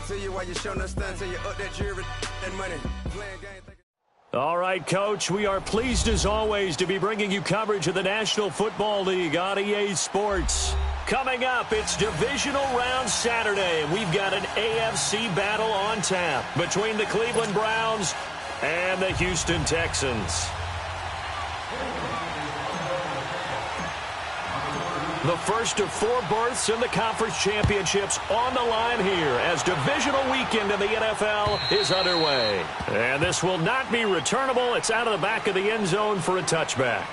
to you while you show no stun till you up that jury and money. Playing game. All right, Coach, we are pleased as always to be bringing you coverage of the National Football League on EA Sports. Coming up, it's Divisional Round Saturday, and we've got an AFC battle on tap between the Cleveland Browns and the Houston Texans. The first of 4 berths in the conference championships on the line here as divisional weekend in the NFL is underway. And this will not be returnable. It's out of the back of the end zone for a touchback.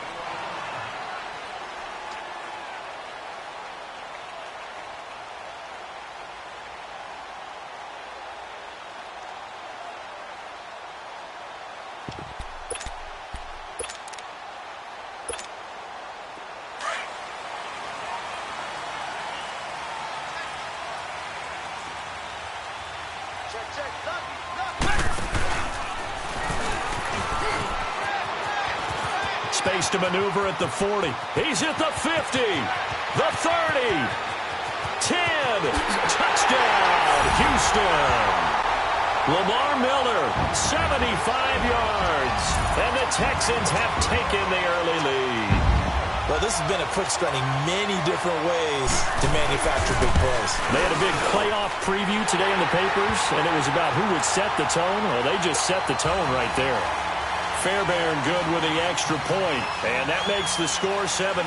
Space to maneuver at the 40. He's at the 50. The 30. 10. Touchdown, Houston. Lamar Miller, 75 yards. And the Texans have taken the early lead. Well, this has been a quick start in many different ways to manufacture big plays. They had a big playoff preview today in the papers, and it was about who would set the tone. Well, they just set the tone right there. Fairbairn good with the extra point, and that makes the score 7-0.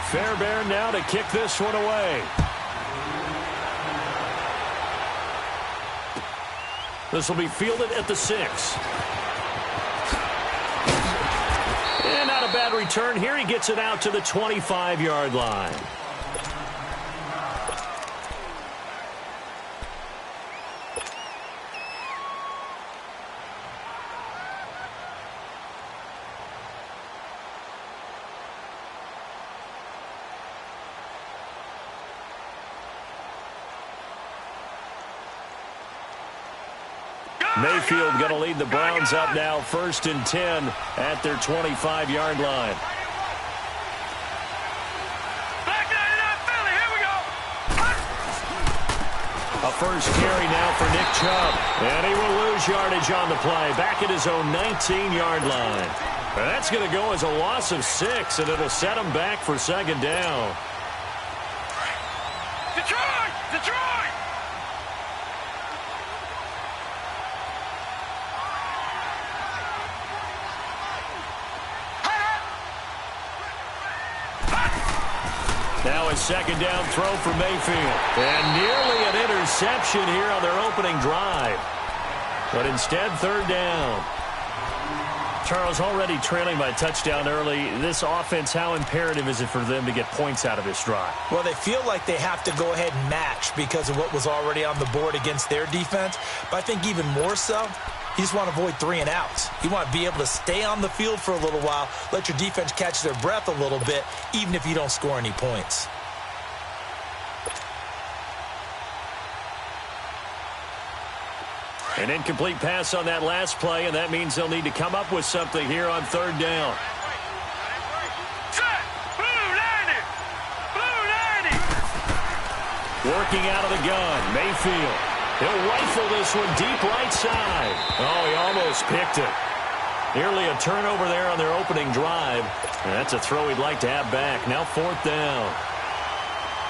Fairbairn now to kick this one away. This will be fielded at the 6. And not a bad return here. He gets it out to the 25-yard line. Mayfield going to lead the Browns up now, 1st and 10 at their 25-yard line. A first carry now for Nick Chubb. And he will lose yardage on the play, back at his own 19-yard line. And that's going to go as a loss of 6, and it'll set him back for 2nd down. Detroit! Now a 2nd down throw for Mayfield. And nearly an interception here on their opening drive. But instead, 3rd down. Charles, already trailing by a touchdown early. This offense, how imperative is it for them to get points out of this drive? Well, they feel like they have to go ahead and match because of what was already on the board against their defense. But I think even more so, you just want to avoid 3 and outs. You want to be able to stay on the field for a little while, let your defense catch their breath a little bit, even if you don't score any points. An incomplete pass on that last play, and that means they'll need to come up with something here on 3rd down. Working out of the gun, Mayfield. He'll rifle this one deep right side. Oh, he almost picked it. Nearly a turnover there on their opening drive. And that's a throw he'd like to have back. Now 4th down.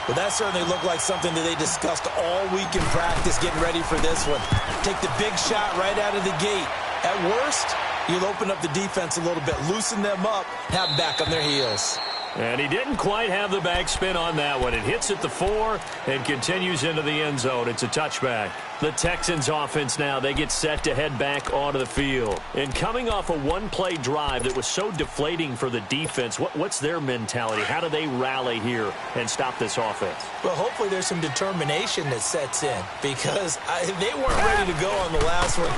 Well, that certainly looked like something that they discussed all week in practice getting ready for this one. Take the big shot right out of the gate. At worst, you'll open up the defense a little bit, loosen them up, have them back on their heels. And he didn't quite have the backspin on that one. It hits at the 4 and continues into the end zone. It's a touchback. The Texans offense now, they get set to head back onto the field. And coming off a one-play drive that was so deflating for the defense, what's their mentality? How do they rally here and stop this offense? Well, hopefully there's some determination that sets in because they weren't ready to go on the last one.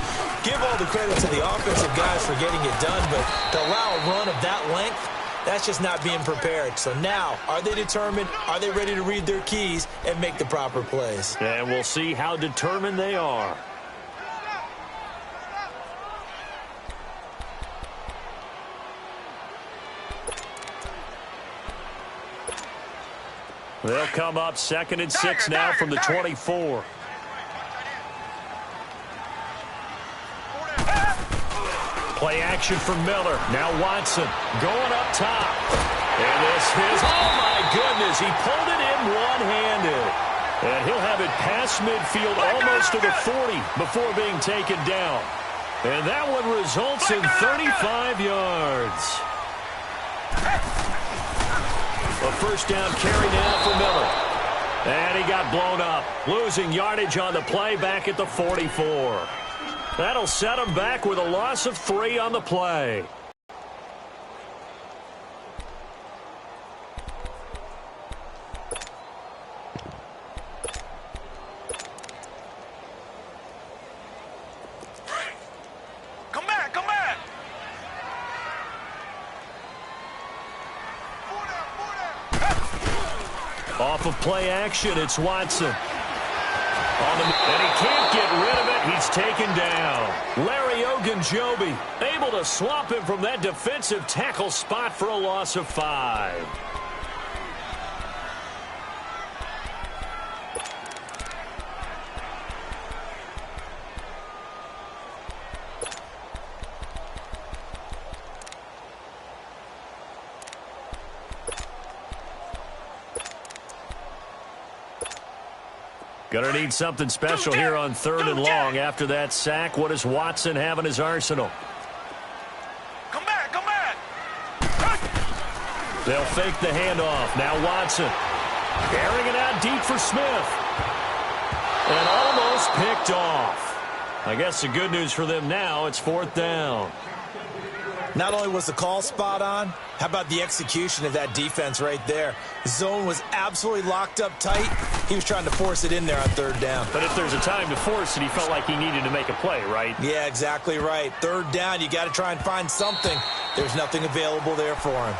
Give all the credit to the offensive guys for getting it done, but to allow a run of that length, that's just not being prepared. So now, are they determined? Are they ready to read their keys and make the proper plays? And we'll see how determined they are. They'll come up 2nd and 6 now from the 24. Play action for Miller. Now Watson going up top. And this is, oh my goodness, he pulled it in one-handed. And he'll have it past midfield almost to the 40 before being taken down. And that one results in 35 yards. A first down carry now for Miller. And he got blown up, losing yardage on the play back at the 44. That'll set him back with a loss of 3 on the play. Off of play action, it's Watson. And he can't get rid of it. He's taken down. Larry Ogunjobi able to swap him from that defensive tackle spot for a loss of 5. Gonna need something special here on 3rd and long. After that sack, what does Watson have in his arsenal? Come back, come back. They'll fake the handoff. Now Watson carrying it out deep for Smith. And almost picked off. I guess the good news for them now, it's 4th down. Not only was the call spot on, how about the execution of that defense right there? The zone was absolutely locked up tight. He was trying to force it in there on 3rd down. But if there's a time to force it, he felt like he needed to make a play, right? Yeah, exactly right. 3rd down, you got to try and find something. There's nothing available there for him.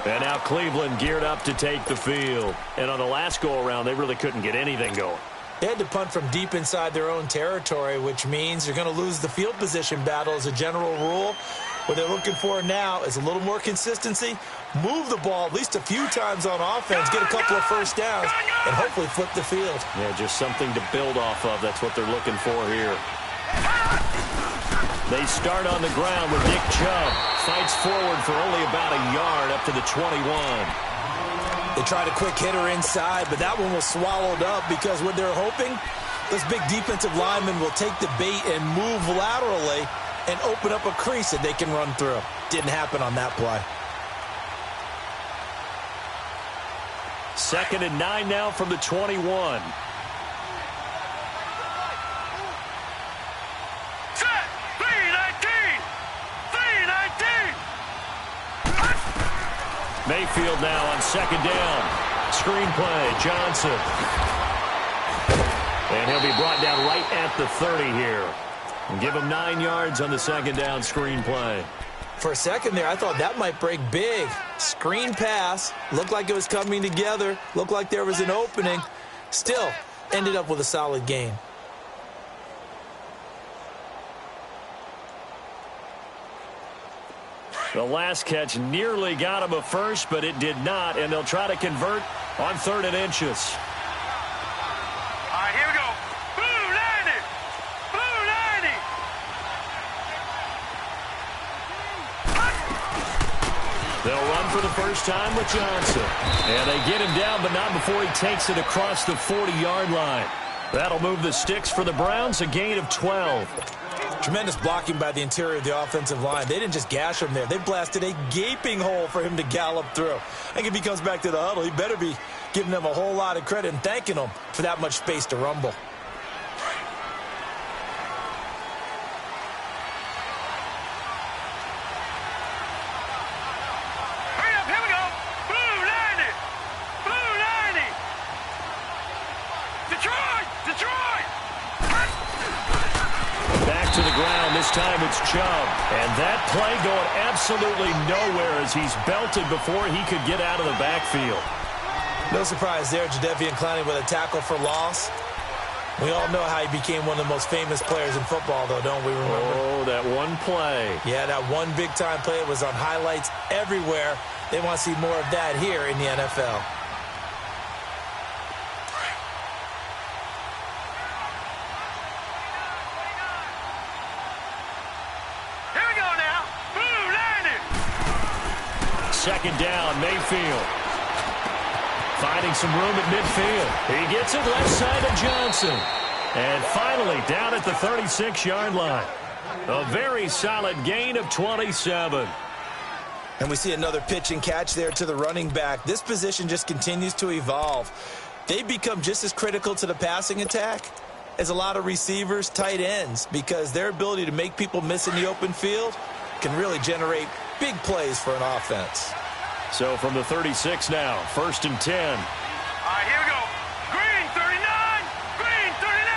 And now Cleveland geared up to take the field. And on the last go-around, they really couldn't get anything going. They had to punt from deep inside their own territory, which means you're going to lose the field position battle as a general rule. What they're looking for now is a little more consistency, move the ball at least a few times on offense, get a couple of first downs, and hopefully flip the field. Yeah, just something to build off of. That's what they're looking for here. They start on the ground with Nick Chubb. Fights forward for only about a yard up to the 21. They tried a quick hitter inside, but that one was swallowed up because what they're hoping, those big defensive linemen will take the bait and move laterally and open up a crease that they can run through. Didn't happen on that play. 2nd and 9 now from the 21. Mayfield now on 2nd down. Screenplay, Johnson. And he'll be brought down right at the 30 here. And give him 9 yards on the 2nd down screenplay. For a second there, I thought that might break big. Screen pass. Looked like it was coming together. Looked like there was an opening. Still, ended up with a solid game. The last catch nearly got him a first, but it did not, and they'll try to convert on 3rd and inches. All right, here we go. Blue 90. Blue 90. They'll run for the first time with Johnson. And they get him down, but not before he takes it across the 40-yard line. That'll move the sticks for the Browns, a gain of 12. Tremendous blocking by the interior of the offensive line. They didn't just gash him there. They blasted a gaping hole for him to gallop through. I think if he comes back to the huddle, he better be giving them a whole lot of credit and thanking them for that much space to rumble. Hurry up, here we go. Blue 90. Blue 90. Detroit! Detroit! Back to the ground. This time it's Chubb. And that play going absolutely nowhere as he's belted before he could get out of the backfield. No surprise there, Jadeveon Clowney with a tackle for loss. We all know how he became one of the most famous players in football, though, don't we remember? Oh, that one play. Yeah, that one big-time play was on highlights everywhere. They want to see more of that here in the NFL. second down. Mayfield finding some room at midfield. He gets it left side to Johnson. And finally down at the 36-yard line. A very solid gain of 27. And we see another pitch and catch there to the running back. This position just continues to evolve. They become just as critical to the passing attack as a lot of receivers, tight ends, because their ability to make people miss in the open field can really generate big plays for an offense. So from the 36 now, 1st and 10. All right, here we go. Green 39. Green 39.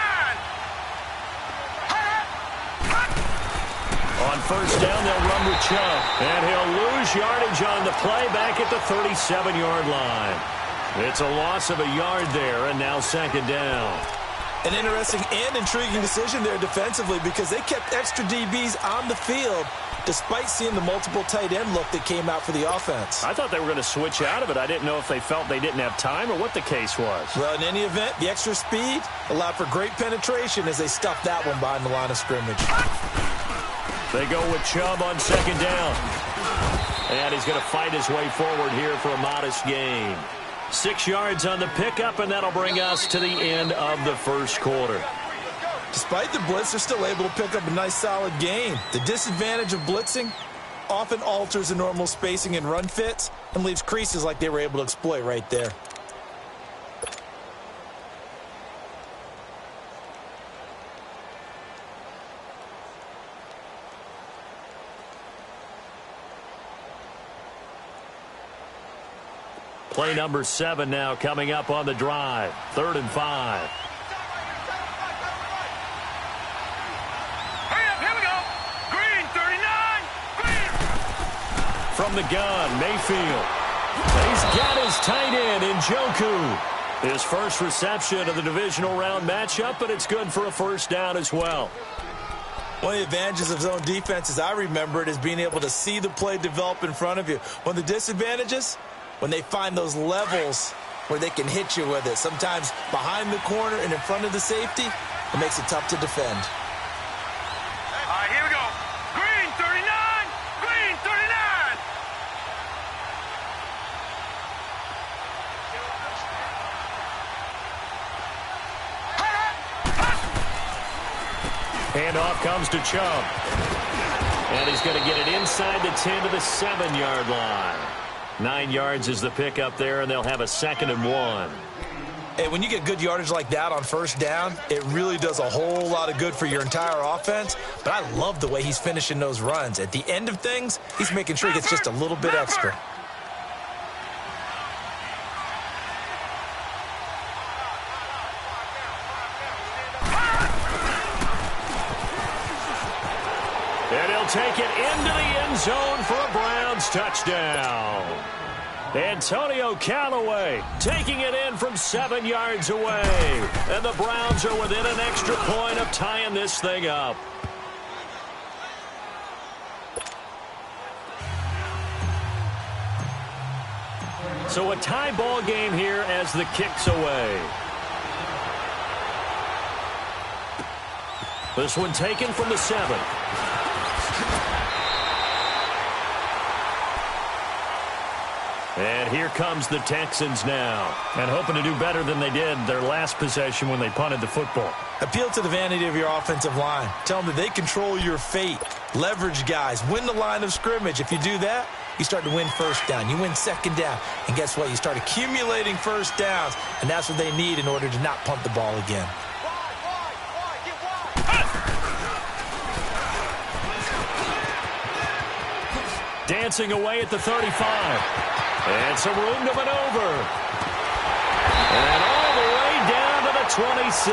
On 1st down, they'll run with Chubb. And he'll lose yardage on the play back at the 37-yard line. It's a loss of a yard there, and now 2nd down. An interesting and intriguing decision there defensively, because they kept extra DBs on the field despite seeing the multiple tight end look that came out for the offense. I thought they were going to switch out of it. I didn't know if they felt they didn't have time or what the case was. Well, in any event, the extra speed allowed for great penetration as they stuffed that one behind the line of scrimmage. They go with Chubb on 2nd down. And he's going to fight his way forward here for a modest gain. 6 yards on the pickup, and that'll bring us to the end of the 1st quarter. Despite the blitz, they're still able to pick up a nice solid gain. The disadvantage of blitzing often alters the normal spacing and run fits and leaves creases like they were able to exploit right there. Play number 7 now coming up on the drive. 3rd and 5. From the gun, Mayfield. He's got his tight end in Njoku. His first reception of the divisional round matchup, but it's good for a 1st down as well. One of the advantages of zone defense, as I remember it, is being able to see the play develop in front of you. One of the disadvantages, when they find those levels where they can hit you with it, sometimes behind the corner and in front of the safety, it makes it tough to defend. All right, here we go. Green 39. Green 39. Handoff comes to Chubb. And he's going to get it inside the 10 to the 7-yard line. 9 yards is the pickup there, and they'll have a 2nd and 1. Hey, when you get good yardage like that on 1st down, it really does a whole lot of good for your entire offense. But I love the way he's finishing those runs. At the end of things, he's making sure he gets just a little bit extra. And he'll take it into the end zone for a Browns touchdown. Antonio Callaway taking it in from 7 yards away. And the Browns are within an extra point of tying this thing up. So a tie ball game here as the kick's away. This one taken from the 7. And here comes the Texans now. And hoping to do better than they did their last possession when they punted the football. Appeal to the vanity of your offensive line. Tell them that they control your fate. Leverage guys. Win the line of scrimmage. If you do that, you start to win 1st down. You win 2nd down. And guess what? You start accumulating 1st downs. And that's what they need in order to not punt the ball again. Dancing away at the 35. And some room to maneuver. And all the way down to the 26.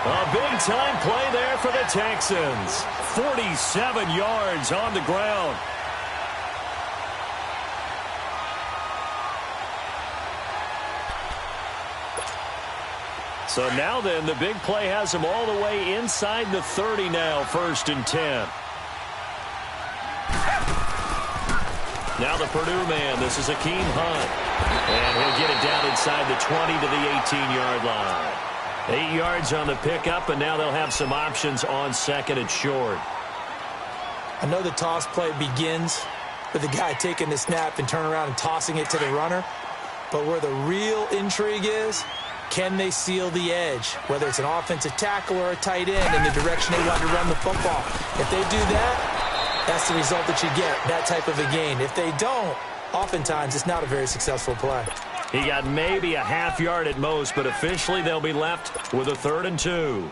A big-time play there for the Texans. 47 yards on the ground. So now then, the big play has them all the way inside the 30 now, 1st and 10. Now the Purdue man, this is Akeem Hunt. And he'll get it down inside the 20 to the 18-yard line. 8 yards on the pickup, and now they'll have some options on 2nd and short. I know the toss play begins with the guy taking the snap and turning around and tossing it to the runner. But where the real intrigue is, can they seal the edge, whether it's an offensive tackle or a tight end in the direction they want to run the football? If they do that, that's the result that you get, that type of a gain. If they don't, oftentimes it's not a very successful play. He got maybe a half yard at most, but officially they'll be left with a 3rd and 2.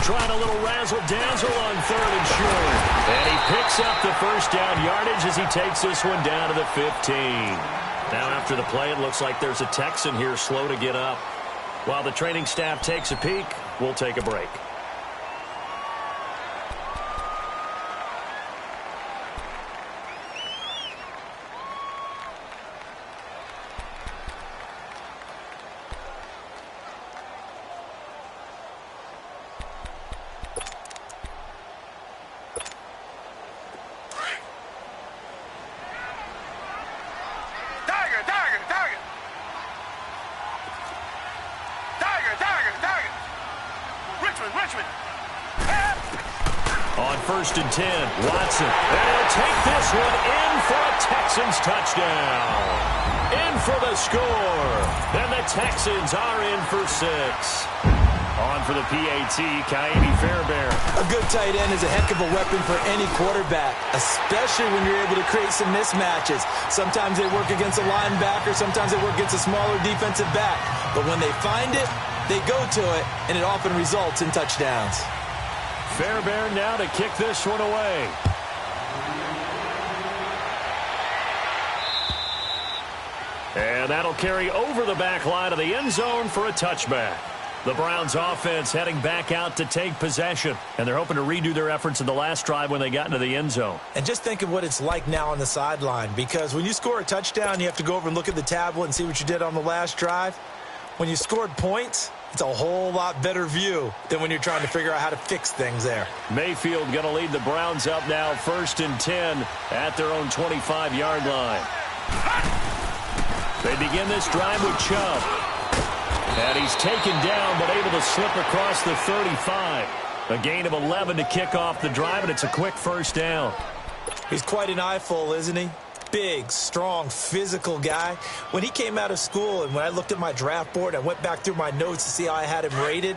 Trying a little razzle-dazzle on 3rd and short. And he picks up the first down yardage as he takes this one down to the 15. Now after the play, it looks like there's a Texan here slow to get up. While the training staff takes a peek, we'll take a break. On 1st and 10, Watson. And he'll take this one in for a Texans touchdown. In for the score. And the Texans are in for 6. On for the PAT, Kaimi Fairbairn. A good tight end is a heck of a weapon for any quarterback, especially when you're able to create some mismatches. Sometimes they work against a linebacker, sometimes they work against a smaller defensive back. But when they find it, they go to it, and it often results in touchdowns. Fairbairn now to kick this one away. And that'll carry over the back line of the end zone for a touchback. The Browns offense heading back out to take possession, and they're hoping to redo their efforts in the last drive when they got into the end zone. And just think of what it's like now on the sideline, because when you score a touchdown, you have to go over and look at the tablet and see what you did on the last drive. When you scored points, it's a whole lot better view than when you're trying to figure out how to fix things there. Mayfield going to lead the Browns up now 1st and 10 at their own 25-yard line. They begin this drive with Chubb. And he's taken down but able to slip across the 35. A gain of 11 to kick off the drive, and it's a quick 1st down. He's quite an eyeful, isn't he? Big, strong, physical guy. When he came out of school and when I looked at my draft board, I went back through my notes to see how I had him rated.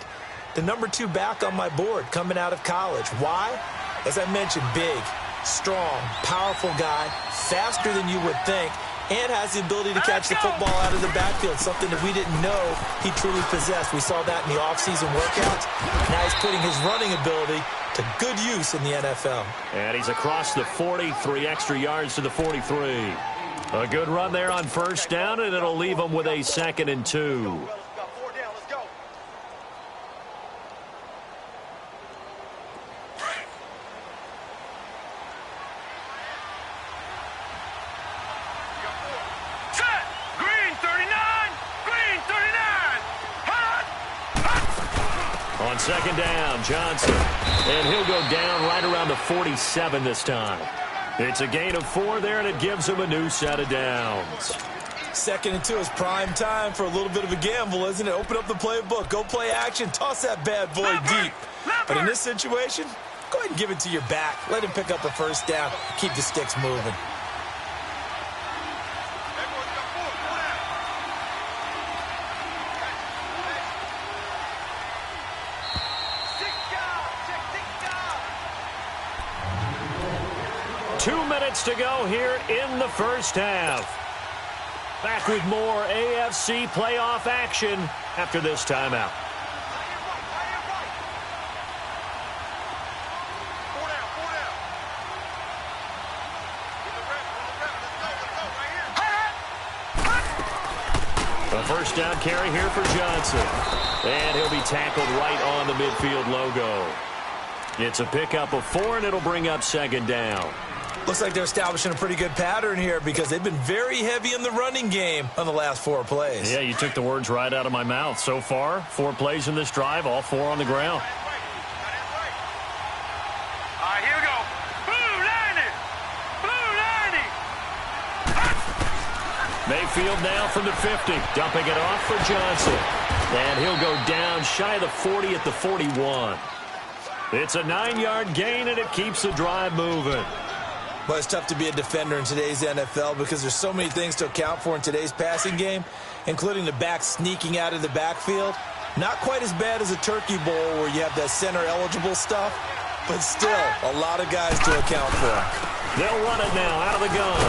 The number 2 back on my board coming out of college. Why? As I mentioned, big, strong, powerful guy, faster than you would think, and has the ability to catch the football out of the backfield, something that we didn't know he truly possessed. We saw that in the offseason workouts. Now he's putting his running ability to good use in the NFL. And he's across the 40, 3 extra yards to the 43. A good run there on 1st down, and it'll leave him with a 2nd and 2. On 2nd down, Johnson. And he'll go down right around the 47 this time. It's a gain of 4 there, and it gives him a new set of downs. 2nd and 2 is prime time for a little bit of a gamble, isn't it? Open up the playbook, go play action, toss that bad boy deep. But in this situation, go ahead and give it to your back. Let him pick up a 1st down, keep the sticks moving. To go here in the 1st half. Back with more AFC playoff action after this timeout. A 1st down carry here for Johnson. And he'll be tackled right on the midfield logo. It's a pickup of 4, and it'll bring up 2nd down. Looks like they're establishing a pretty good pattern here because they've been very heavy in the running game on the last 4 plays. Yeah, you took the words right out of my mouth. So far, 4 plays in this drive, all 4 on the ground. field now from the 50. Dumping it off for Johnson. And he'll go down shy of the 40 at the 41. It's a 9-yard gain, and it keeps the drive moving. But it's tough to be a defender in today's NFL because there's so many things to account for in today's passing game, including the back sneaking out of the backfield. Not quite as bad as a turkey bowl where you have that center-eligible stuff, but still a lot of guys to account for. They'll run it now out of the gun.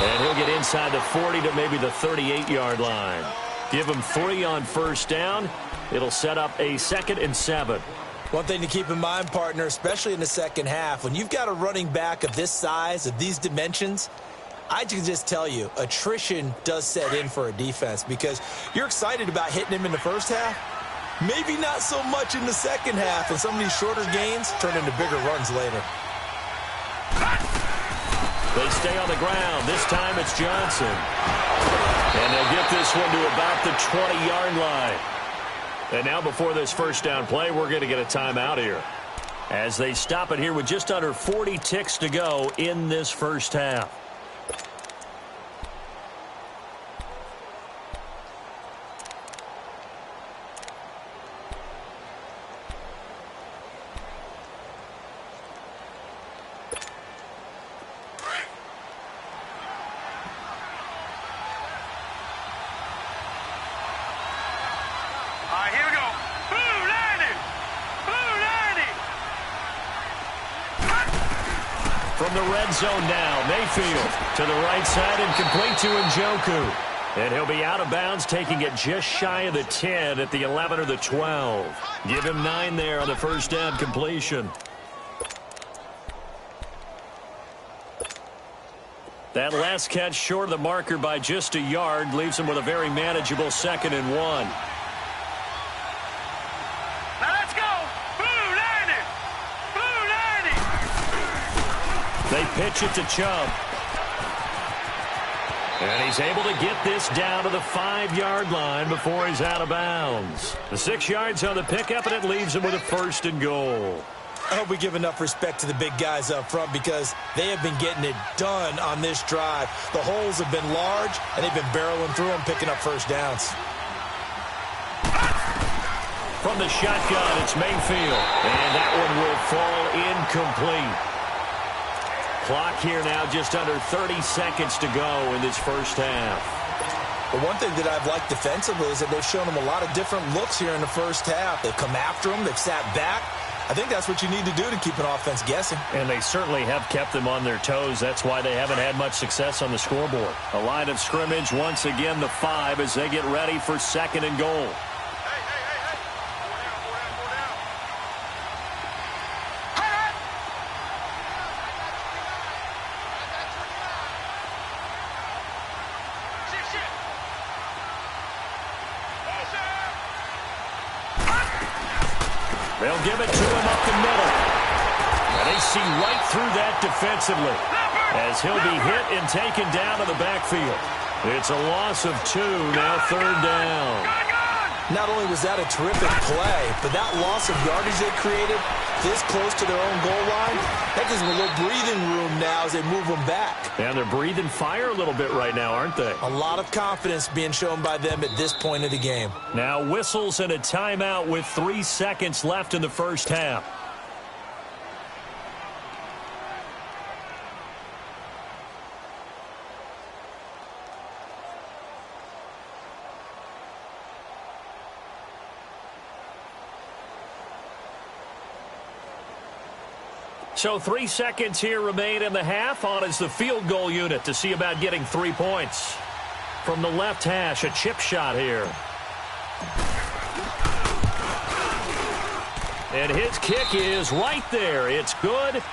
And he'll get inside the 40 to maybe the 38-yard line. Give him 3 on first down. It'll set up a 2nd and 7. One thing to keep in mind, partner, especially in the second half, when you've got a running back of this size, of these dimensions, I can just tell you, attrition does set in for a defense because you're excited about hitting him in the first half. Maybe not so much in the second half, and some of these shorter gains turn into bigger runs later. They stay on the ground. This time it's Johnson. And they'll get this one to about the 20-yard line. And now before this first down play, we're going to get a timeout here. As they stop it here with just under 40 ticks to go in this first half. From the red zone now, Mayfield to the right side and complete to Njoku. And he'll be out of bounds, taking it just shy of the 10 at the 11 or the 12. Give him 9 there on the first down completion. That last catch short of the marker by just a yard leaves him with a very manageable 2nd and 1. They pitch it to Chubb. And he's able to get this down to the 5-yard line before he's out of bounds. The 6 yards on the pickup, and it leaves him with a 1st and goal. I hope we give enough respect to the big guys up front because they have been getting it done on this drive. The holes have been large, and they've been barreling through them, picking up first downs. From the shotgun, it's Mayfield. And that one will fall incomplete. Clock here now just under 30 seconds to go in this first half. But one thing that I've liked defensively is that they've shown them a lot of different looks here in the first half. They've come after them. They've sat back. I think that's what you need to do to keep an offense guessing. And they certainly have kept them on their toes. That's why they haven't had much success on the scoreboard. A line of scrimmage, once again the 5 as they get ready for 2nd and goal. They'll give it to him up the middle. And they see right through that defensively as he'll be hit and taken down to the backfield. It's a loss of 2, now 3rd down. Not only was that a terrific play, but that loss of yardage they created this close to their own goal line, that gives them a little breathing room now as they move them back. And they're breathing fire a little bit right now, aren't they? A lot of confidence being shown by them at this point of the game. Now whistles and a timeout with 3 seconds left in the first half. So 3 seconds here remain in the half. On is the field goal unit to see about getting 3 points. From the left hash, a chip shot here. And his kick is right there. It's good.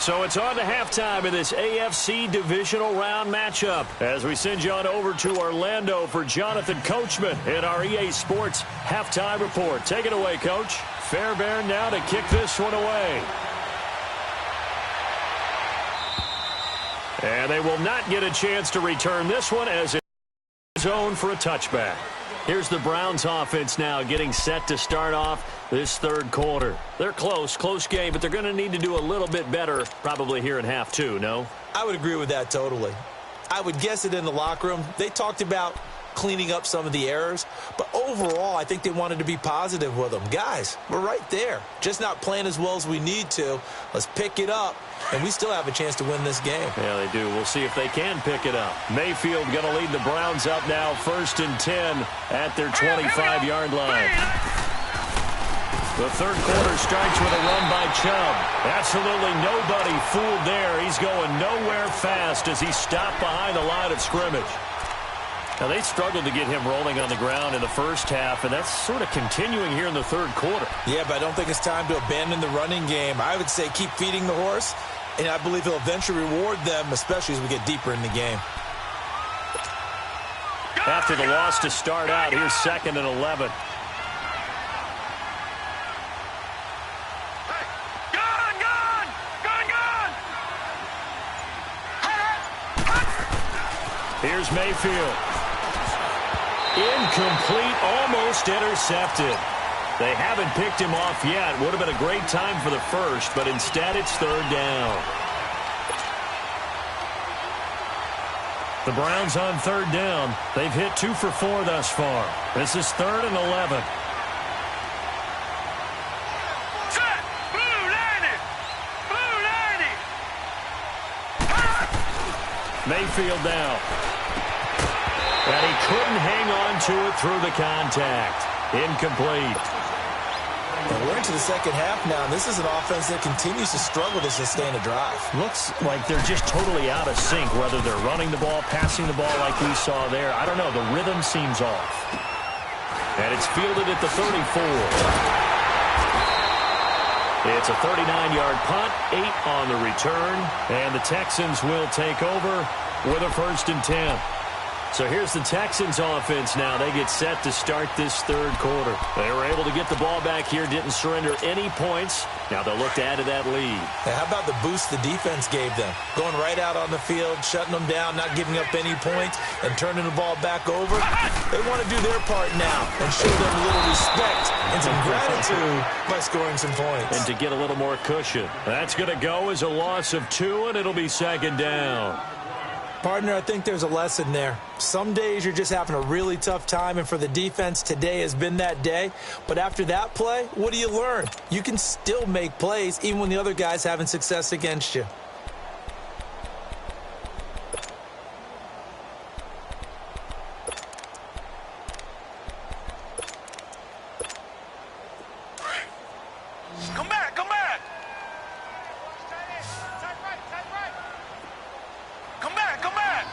So it's on to halftime in this AFC divisional round matchup as we send you on over to Orlando for Jonathan Coachman in our EA Sports halftime report. Take it away, Coach. Fairbairn now to kick this one away. And they will not get a chance to return this one as it's zone for a touchback. Here's the Browns offense now getting set to start off this 3rd quarter. They're close game, but they're going to need to do a little bit better probably here in half 2, no? I would agree with that totally. I would guess it in the locker room. They talked about cleaning up some of the errors, but overall, I think they wanted to be positive with them. Guys, we're right there. Just not playing as well as we need to. Let's pick it up, and we still have a chance to win this game. Yeah, they do. We'll see if they can pick it up. Mayfield going to lead the Browns up now, 1st and 10 at their 25-yard line. The third quarter starts with a run by Chubb. Absolutely nobody fooled there. He's going nowhere fast as he's stopped behind the line of scrimmage. Now, they struggled to get him rolling on the ground in the first half, and that's sort of continuing here in the third quarter. Yeah, but I don't think it's time to abandon the running game. I would say keep feeding the horse, and I believe he'll eventually reward them, especially as we get deeper in the game. After the loss to start out, here's 2nd and 11. Here's Mayfield. Incomplete, almost intercepted. They haven't picked him off yet. Would have been a great time for the first, but instead it's 3rd down. The Browns on 3rd down. They've hit 2 for 4 thus far. This is 3rd and 11. Mayfield now. And he couldn't hang on to it through the contact. Incomplete. And we're into the second half now, and this is an offense that continues to struggle to sustain a drive. Looks like they're just totally out of sync, whether they're running the ball, passing the ball like we saw there. I don't know. The rhythm seems off. And it's fielded at the 34. It's a 39-yard punt, 8 on the return, and the Texans will take over with a 1st and 10. So here's the Texans offense now. They get set to start this third quarter. They were able to get the ball back here, didn't surrender any points. Now they'll look to add to that lead. Now, how about the boost the defense gave them? Going right out on the field, shutting them down, not giving up any points, and turning the ball back over. They want to do their part now and show them a little respect and some gratitude by scoring some points. And to get a little more cushion. That's going to go as a loss of 2, and it'll be 2nd down. Partner, I think there's a lesson there. Some days you're just having a really tough time, and for the defense, today has been that day. But after that play, what do you learn? You can still make plays even when the other guy's having success against you. Come back, come back. Come back, come back.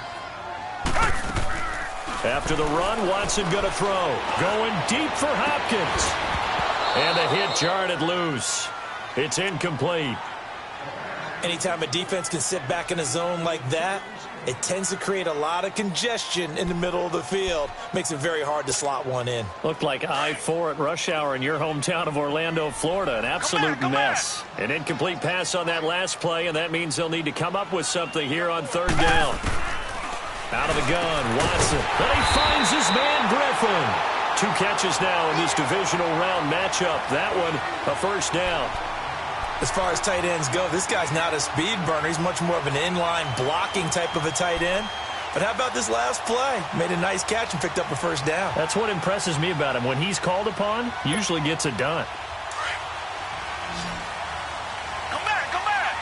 After the run, Watson going to throw. Going deep for Hopkins. And the hit jarred it loose. It's incomplete. Anytime a defense can sit back in a zone like that, it tends to create a lot of congestion in the middle of the field. Makes it very hard to slot one in. Looked like I-4 at rush hour in your hometown of Orlando, Florida. An absolute mess. An incomplete pass on that last play, and that means they'll need to come up with something here on 3rd down. Out of the gun, Watson. Then he finds his man, Griffin. 2 catches now in this divisional round matchup. That one, a 1st down. As far as tight ends go, this guy's not a speed burner. He's much more of an inline blocking type of a tight end. But how about this last play? Made a nice catch and picked up a 1st down. That's what impresses me about him. When he's called upon, usually gets it done. Come back, come back.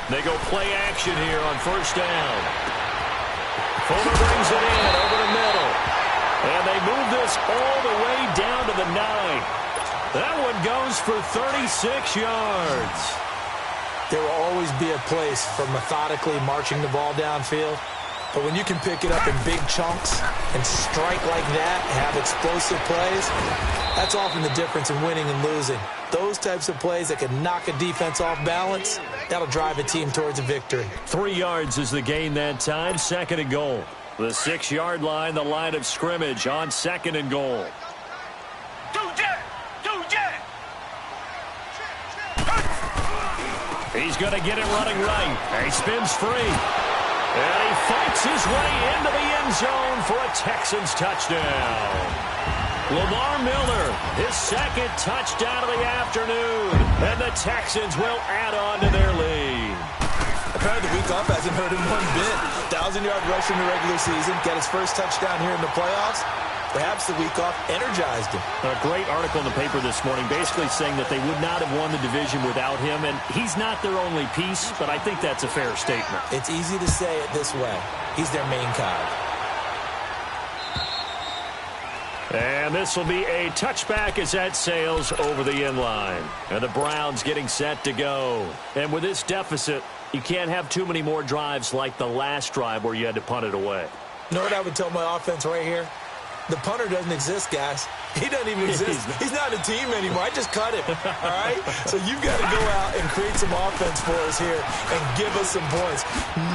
They go play action here on 1st down. Fuller brings it in over the middle. And they move this all the way down to the 9. That one goes for 36 yards. There will always be a place for methodically marching the ball downfield. But when you can pick it up in big chunks and strike like that, have explosive plays, that's often the difference in winning and losing. Those types of plays that can knock a defense off balance, that'll drive a team towards a victory. 3 yards is the gain that time, 2nd and goal. The 6-yard line, the line of scrimmage on 2nd and goal. He's going to get it running right. He spins free. And he fights his way into the end zone for a Texans touchdown. Lamar Miller, his second touchdown of the afternoon. And the Texans will add on to their lead. Apparently the week off hasn't hurt him one bit. 1,000-yard rush in the regular season, got his first touchdown here in the playoffs. Perhaps the week off energized him. A great article in the paper this morning basically saying that they would not have won the division without him, and he's not their only piece, but I think that's a fair statement. It's easy to say it this way. He's their main cog. And this will be a touchback as that sails over the end line. And the Browns getting set to go. And with this deficit, you can't have too many more drives like the last drive where you had to punt it away. You know what I would tell my offense right here? The punter doesn't exist, guys. He doesn't even exist. He's not a team anymore. I just cut him, all right? So you've got to go out and create some offense for us here and give us some points.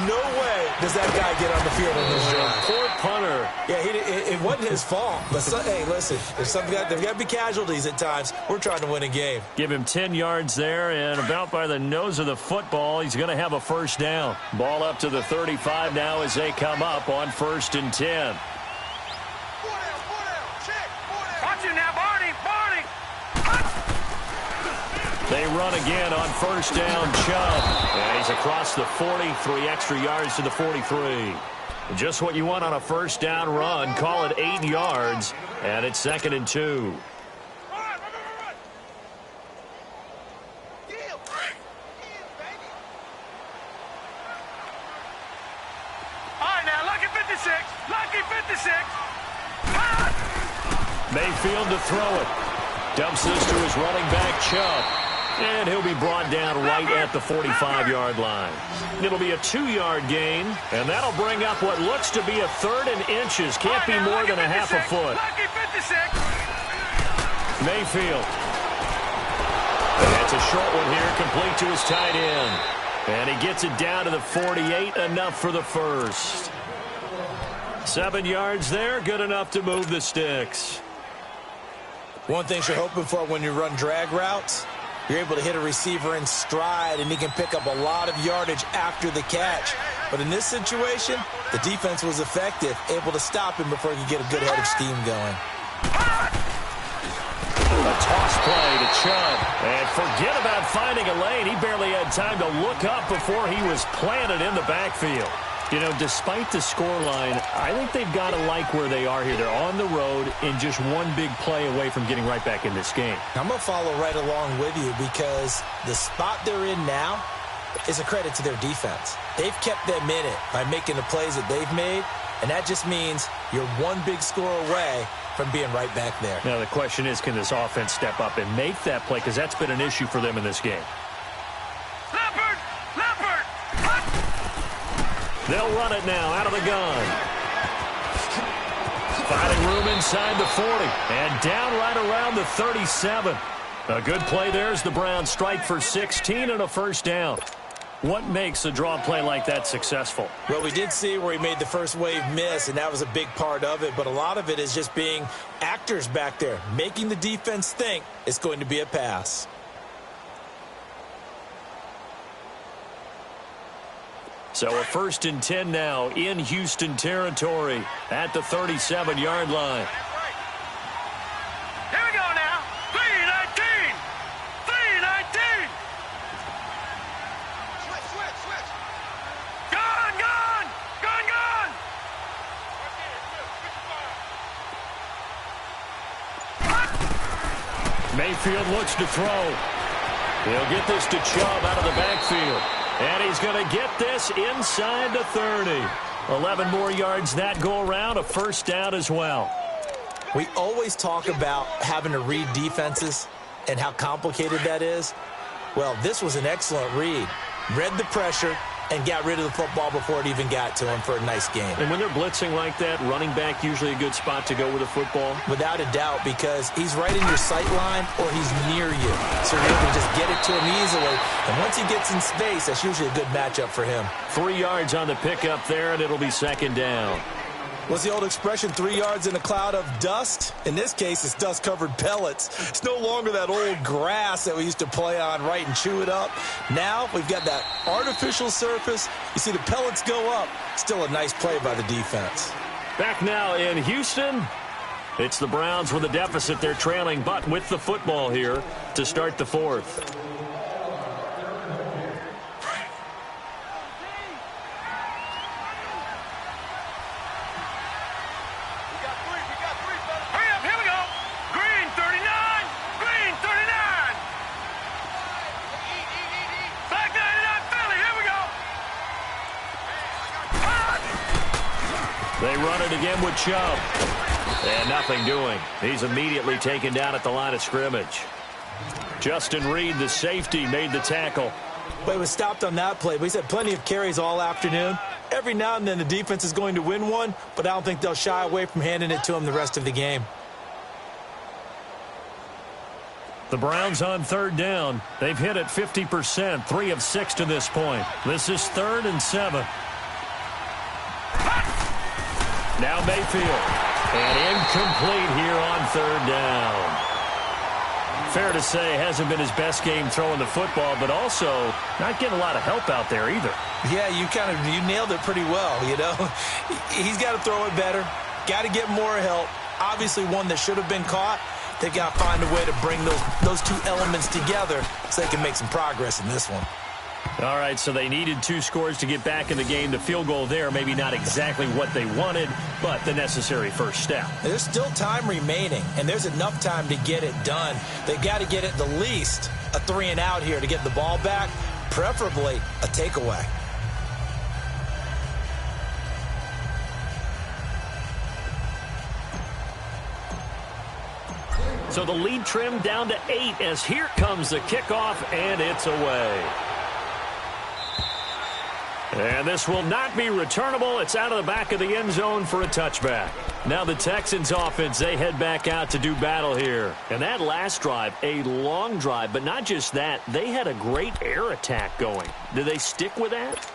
No way does that guy get on the field on this drive. Poor punter. Yeah, it wasn't his fault. But hey, listen, there's got to be casualties at times. We're trying to win a game. Give him 10 yards there, and about by the nose of the football, he's going to have a first down. Ball up to the 35 now as they come up on 1st and 10. They run again on 1st down, Chubb. And he's across the 40, 3 extra yards to the 43. Just what you want on a 1st down run. Call it 8 yards, and it's 2nd and 2. All right, now, lucky 56. Lucky 56. Mayfield to throw it. Dumps this to his running back, Chubb. And he'll be brought down right at the 45-yard line. It'll be a 2-yard gain, and that'll bring up what looks to be a 3rd and inches. Can't be more than a half a foot. Mayfield. That's a short one here, complete to his tight end. And he gets it down to the 48, enough for the first. 7 yards there, good enough to move the sticks. One thing you're hoping for when you run drag routes, you're able to hit a receiver in stride, and he can pick up a lot of yardage after the catch. But in this situation, the defense was effective, able to stop him before he could get a good head of steam going. A toss play to Chubb. And forget about finding a lane. He barely had time to look up before he was planted in the backfield. You know, despite the scoreline, I think they've got to like where they are here. They're on the road and just one big play away from getting right back in this game. I'm going to follow right along with you because the spot they're in now is a credit to their defense. They've kept them in it by making the plays that they've made, and that just means you're one big score away from being right back there. Now, the question is, can this offense step up and make that play? Because that's been an issue for them in this game. They'll run it now out of the gun. Finding room inside the 40. And down right around the 37. A good play there as the Browns strike for 16 and a first down. What makes a draw play like that successful? Well, we did see where he made the first wave miss, and that was a big part of it. But a lot of it is just being actors back there, making the defense think it's going to be a pass. So a 1st and 10 now in Houston territory at the 37-yard line. Here we go now. 3-19. 3-19. Switch. Gone. Mayfield looks to throw. He'll get this to Chubb out of the backfield. And he's going to get this inside the 30. 11 more yards that go around, a first down as well. We always talk about having to read defenses and how complicated that is. Well, this was an excellent read. Read the pressure and got rid of the football before it even got to him for a nice game. And when they're blitzing like that, running back usually a good spot to go with the football? Without a doubt, because he's right in your sight line or he's near you. So you're able to just get it to him easily. And once he gets in space, that's usually a good matchup for him. 3 yards on the pickup there, and it'll be 2nd down. What's the old expression, 3 yards in a cloud of dust? In this case, it's dust-covered pellets. It's no longer that old grass that we used to play on, right, and chew it up. Now we've got that artificial surface. You see the pellets go up. Still a nice play by the defense. Back now in Houston, It's the Browns with a deficit. They're trailing, but with the football here to start the fourth. They run it again with Chubb. And nothing doing. He's immediately taken down at the line of scrimmage. Justin Reed, the safety, made the tackle. But he was stopped on that play. But he's had plenty of carries all afternoon. Every now and then the defense is going to win one, but I don't think they'll shy away from handing it to him the rest of the game. The Browns on third down. They've hit it 50%, 3 of 6 to this point. This is 3rd and 7. Now Mayfield. And incomplete here on third down. Fair to say, hasn't been his best game throwing the football, but also not getting a lot of help out there either. Yeah, you nailed it pretty well, you know. He's got to throw it better. Got to get more help. Obviously one that should have been caught. They've got to find a way to bring those two elements together so they can make some progress in this one. All right, so they needed 2 scores to get back in the game. The field goal there, maybe not exactly what they wanted, but the necessary first step. There's still time remaining, and there's enough time to get it done. They've got to get at the least a 3-and-out here to get the ball back, preferably a takeaway. So the lead trimmed down to 8 as here comes the kickoff, and it's away. And this will not be returnable. It's out of the back of the end zone for a touchback. Now the Texans offense, they head back out to do battle here. And that last drive, a long drive, but not just that. They had a great air attack going. Do they stick with that?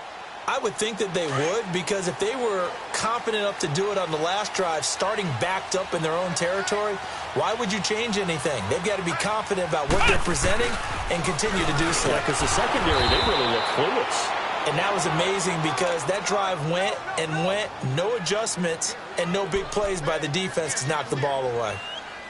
I would think that they would, because if they were confident enough to do it on the last drive, starting backed up in their own territory, why would you change anything? They've got to be confident about what they're presenting and continue to do so. Yeah, because the secondary, they really look clueless. And that was amazing because that drive went and went, no adjustments, and no big plays by the defense to knock the ball away.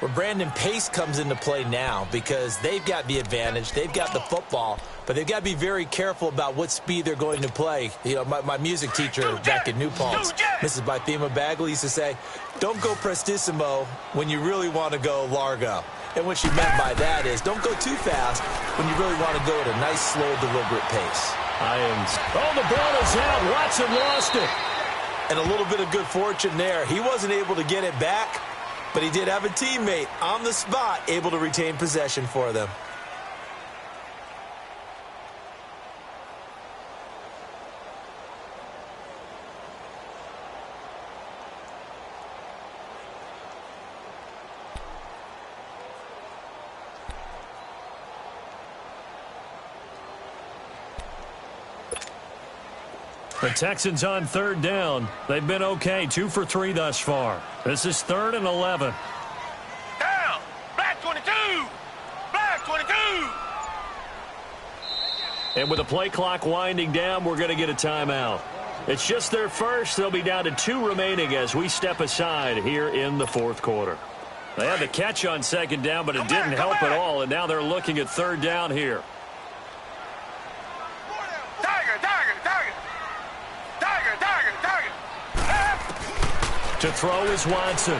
Where Brandon Pace comes into play now because they've got the advantage, they've got the football, but they've got to be very careful about what speed they're going to play. You know, my music teacher back in New Paltz, Mrs. Bythema Bagley, used to say, don't go prestissimo when you really want to go largo. And what she meant by that is don't go too fast when you really want to go at a nice, slow, deliberate pace. Oh, the ball is out. Watson lost it. And a little bit of good fortune there. He wasn't able to get it back, but he did have a teammate on the spot able to retain possession for them. The Texans on third down. They've been okay, 2 for 3 thus far. This is 3rd and 11. Down! Black 22! Black 22! And with the play clock winding down, we're going to get a timeout. It's just their first. They'll be down to 2 remaining as we step aside here in the fourth quarter. They had the catch on second down, but it didn't help at all, and now they're looking at third down here. To throw is Watson.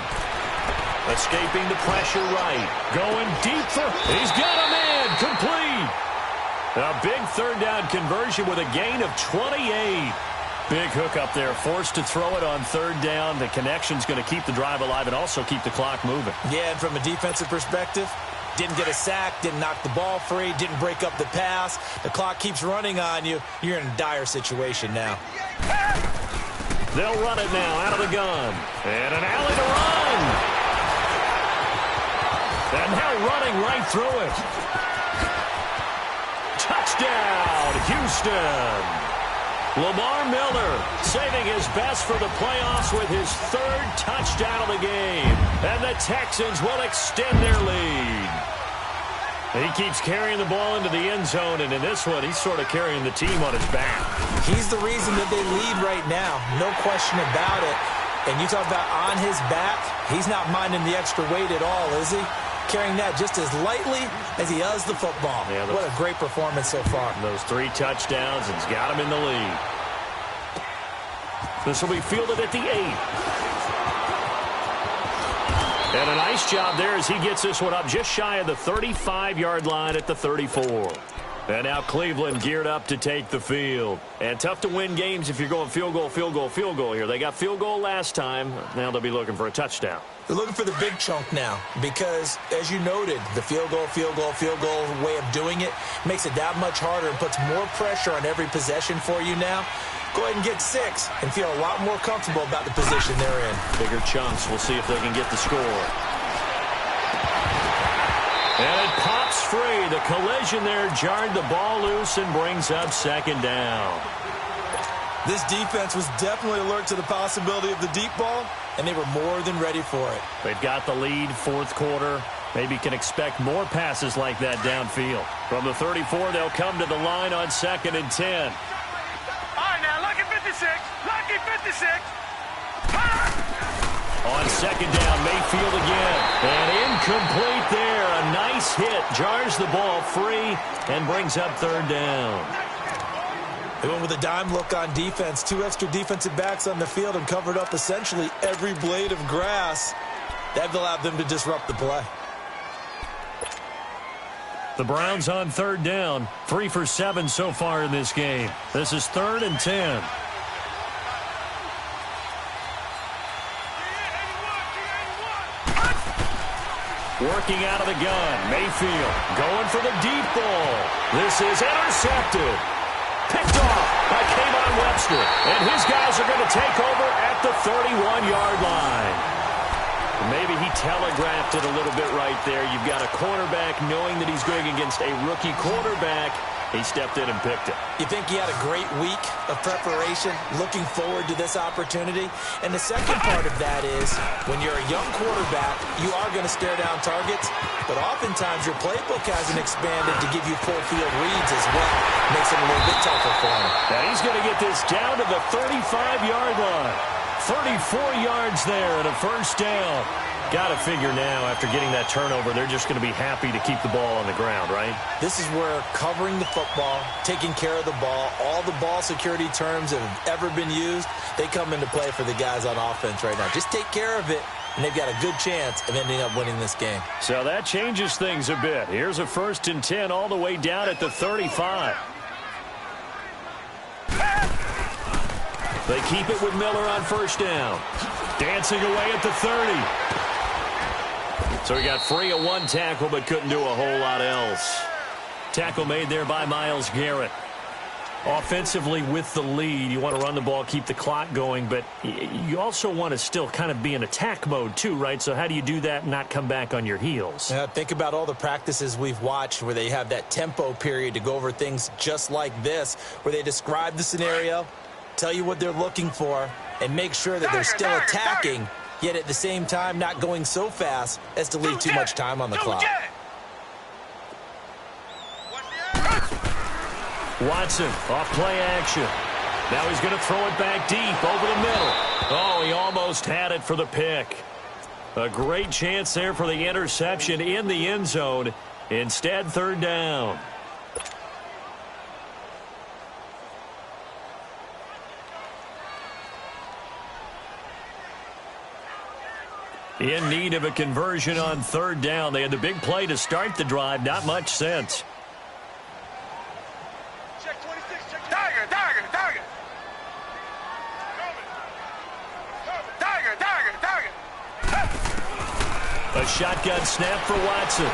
Escaping the pressure right. Going deep for... He's got a man. Complete. A big third down conversion with a gain of 28. Big hook up there. Forced to throw it on third down. The connection's going to keep the drive alive and also keep the clock moving. Yeah, and from a defensive perspective, didn't get a sack, didn't knock the ball free, didn't break up the pass. The clock keeps running on you. You're in a dire situation now. They'll run it now out of the gun. And an alley to run. And now running right through it. Touchdown, Houston. Lamar Miller saving his best for the playoffs with his 3rd touchdown of the game. And the Texans will extend their lead. He keeps carrying the ball into the end zone, and in this one, he's sort of carrying the team on his back. He's the reason that they lead right now, no question about it. And you talk about on his back, he's not minding the extra weight at all, is he? Carrying that just as lightly as he does the football. Yeah, what a great performance so far. Those 3 touchdowns has got him in the lead. This will be fielded at the 8. And a nice job there as he gets this one up just shy of the 35-yard line at the 34. And now Cleveland geared up to take the field. And tough to win games if you're going field goal, field goal, field goal here. They got field goal last time. Now they'll be looking for a touchdown. They're looking for the big chunk now because, as you noted, the field goal way of doing it makes it that much harder and puts more pressure on every possession for you now. Go ahead and get 6 and feel a lot more comfortable about the position they're in. Bigger chunks. We'll see if they can get the score. And it pops free. The collision there jarred the ball loose and brings up second down. This defense was definitely alert to the possibility of the deep ball, and they were more than ready for it. They've got the lead, fourth quarter. Maybe can expect more passes like that downfield. From the 34, they'll come to the line on 2nd and 10. All right, now, lucky 56. Lucky 56. On 2nd down, Mayfield again. And incomplete there. A nice hit. Jars the ball free and brings up 3rd down. They went with a dime look on defense. 2 extra defensive backs on the field and covered up essentially every blade of grass. That allowed them to disrupt the play. The Browns on 3rd down. 3 for 7 so far in this game. This is 3rd and 10. Working out of the gun. Mayfield going for the deep ball. This is intercepted. Picked off by Kayvon Webster. And his guys are going to take over at the 31-yard line. Maybe he telegraphed it a little bit right there. You've got a cornerback knowing that he's going against a rookie quarterback. He stepped in and picked it. You think he had a great week of preparation, looking forward to this opportunity? And the second part of that is, when you're a young quarterback, you are going to stare down targets, but oftentimes your playbook hasn't expanded to give you full field reads as well. Makes it a little bit tougher for him. Now he's going to get this down to the 35-yard line. 34 yards there and a 1st down. Got to figure now, after getting that turnover, they're just going to be happy to keep the ball on the ground, right? This is where covering the football, taking care of the ball, all the ball security terms that have ever been used, they come into play for the guys on offense right now. Just take care of it, and they've got a good chance of ending up winning this game. So that changes things a bit. Here's a 1st and 10 all the way down at the 35. They keep it with Miller on 1st down. Dancing away at the 30. So he got free of 1 tackle, but couldn't do a whole lot else. Tackle made there by Myles Garrett. Offensively with the lead, you want to run the ball, keep the clock going, but you also want to still kind of be in attack mode too, right? So how do you do that and not come back on your heels? Think about all the practices we've watched where they have that tempo period to go over things just like this, where they describe the scenario, tell you what they're looking for, and make sure that they're still attacking, yet at the same time not going so fast as to leave too much time on the clock. Watson, off play action. Now he's going to throw it back deep over the middle. Oh, he almost had it for the pick. A great chance there for the interception in the end zone. Instead, 3rd down. In need of a conversion on 3rd down. They had the big play to start the drive. Not much sense. Check 26. Check Tiger. A shotgun snap for Watson.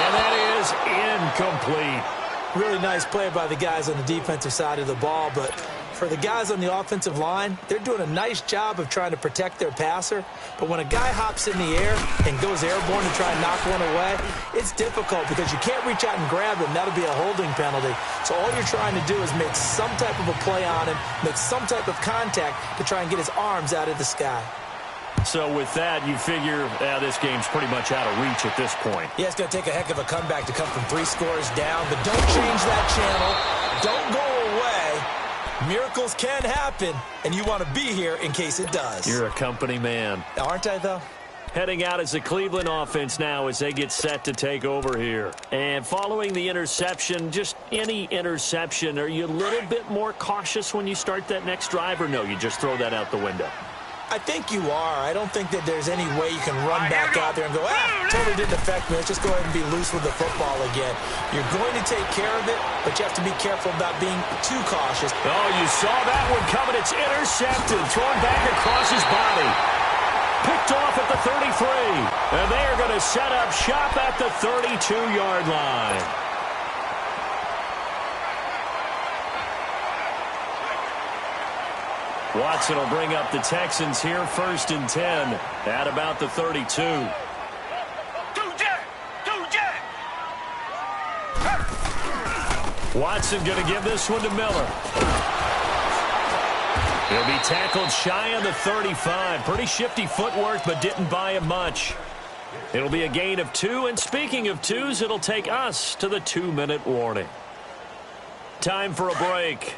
And that is incomplete. Really nice play by the guys on the defensive side of the ball, but for the guys on the offensive line, they're doing a nice job of trying to protect their passer. But when a guy hops in the air and goes airborne to try and knock one away, it's difficult because you can't reach out and grab him. That'll be a holding penalty. So all you're trying to do is make some type of a play on him, make some type of contact to try and get his arms out of the sky. So with that, you figure this game's pretty much out of reach at this point. Yeah, it's going to take a heck of a comeback to come from 3 scores down, but don't change that channel. Don't go away. Miracles can happen, and you want to be here in case it does. You're a company man. Aren't I, though? Heading out as the Cleveland offense now as they get set to take over here. And following the interception, just any interception, are you a little bit more cautious when you start that next drive, or no, you just throw that out the window? I think you are. I don't think that there's any way you can run back out there and go, totally didn't affect me. Let's just go ahead and be loose with the football again. You're going to take care of it, but you have to be careful about being too cautious. Oh, you saw that one coming. It's intercepted, thrown back across his body. Picked off at the 33. And they are going to set up shop at the 32-yard line. Watson will bring up the Texans here 1st and 10 at about the 32. Watson going to give this one to Miller. He'll be tackled shy of the 35. Pretty shifty footwork, but didn't buy him much. It'll be a gain of 2, and speaking of 2s, it'll take us to the 2-minute warning. Time for a break.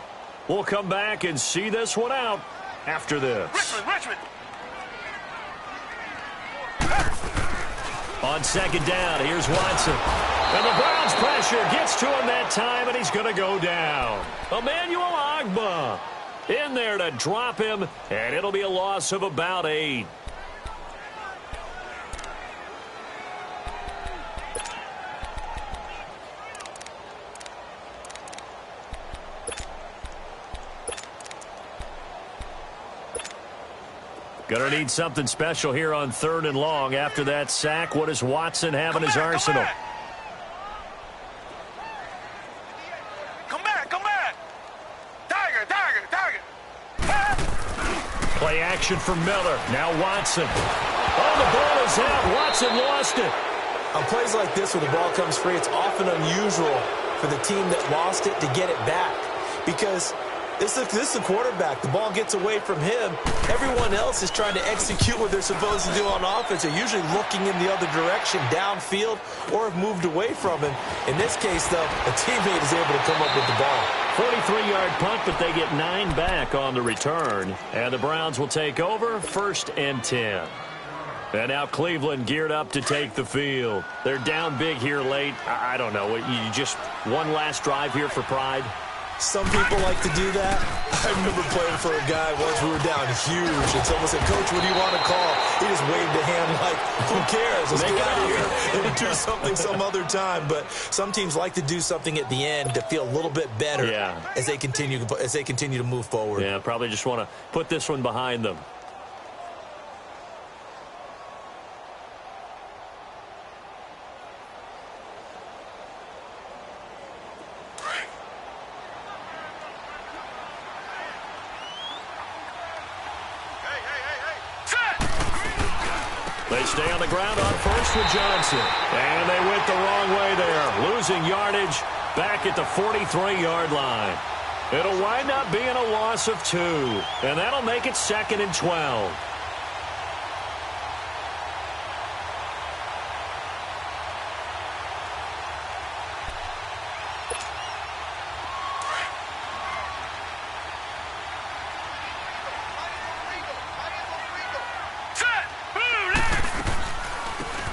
We'll come back and see this one out after this. Richmond. On 2nd down, here's Watson. And the Browns pressure gets to him that time, and he's going to go down. Emmanuel Ogbah in there to drop him, and it'll be a loss of about 8. Going to need something special here on 3rd and long. After that sack, what does Watson have in his arsenal? Come back. Tiger. Play action for Miller. Now Watson. Oh, the ball is out. Watson lost it. On plays like this where the ball comes free, it's often unusual for the team that lost it to get it back. Because this is the quarterback. The ball gets away from him. Everyone else is trying to execute what they're supposed to do on offense. They're usually looking in the other direction, downfield, or have moved away from him. In this case, though, a teammate is able to come up with the ball. 43-yard punt, but they get 9 back on the return. And the Browns will take over 1st and 10. And now Cleveland geared up to take the field. They're down big here late. I don't know. You just one last drive here for pride? Some people like to do that. I remember playing for a guy once. We were down huge, and someone said, "Coach, what do you want to call?" He just waved a hand like, "Who cares? Let's get out of here and do something some other time." But some teams like to do something at the end to feel a little bit better as they continue to move forward. Yeah, probably just want to put this one behind them. They stay on the ground on first with Johnson. And they went the wrong way there. Losing yardage back at the 43-yard line. It'll wind up being a loss of 2. And that'll make it 2nd and 12.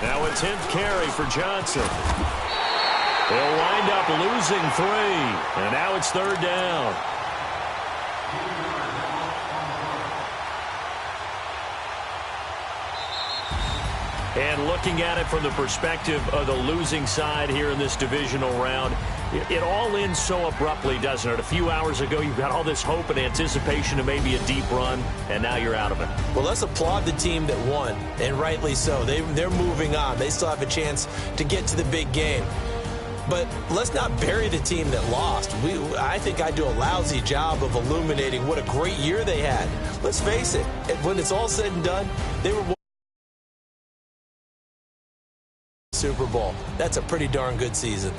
Now a 10th carry for Johnson. They'll wind up losing 3. And now it's 3rd down. And looking at it from the perspective of the losing side here in this divisional round, it all ends so abruptly, doesn't it? A few hours ago, you've got all this hope and anticipation of maybe a deep run, and now you're out of it. Well, let's applaud the team that won, and rightly so. They're moving on. They still have a chance to get to the big game. But let's not bury the team that lost. I think I do a lousy job of illuminating what a great year they had. Let's face it, when it's all said and done, they were Super Bowl. That's a pretty darn good season.